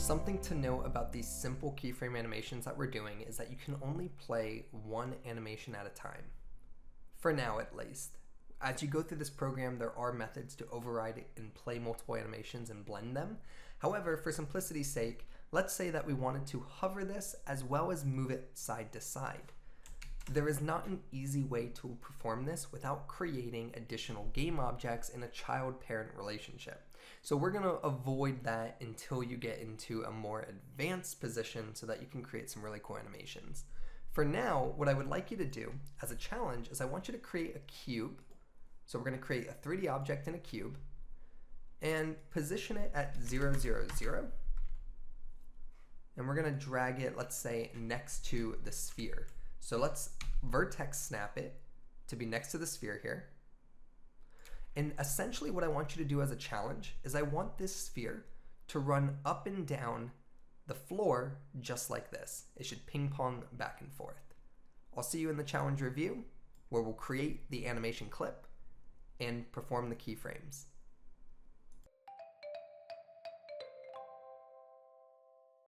Something to note about these simple keyframe animations that we're doing is that you can only play one animation at a time. For now, at least. As you go through this program, there are methods to override and play multiple animations and blend them. However, for simplicity's sake, let's say that we wanted to hover this as well as move it side to side. There is not an easy way to perform this without creating additional game objects in a child-parent relationship. So we're going to avoid that until you get into a more advanced position so that you can create some really cool animations. For now, what I would like you to do as a challenge is I want you to create a cube. So we're going to create a 3D object in a cube and position it at 0, 0, 0. And we're going to drag it, let's say, next to the sphere. So let's vertex snap it to be next to the sphere here. And essentially what I want you to do as a challenge is I want this sphere to run up and down the floor just like this. It should ping pong back and forth. I'll see you in the challenge review where we'll create the animation clip and perform the keyframes.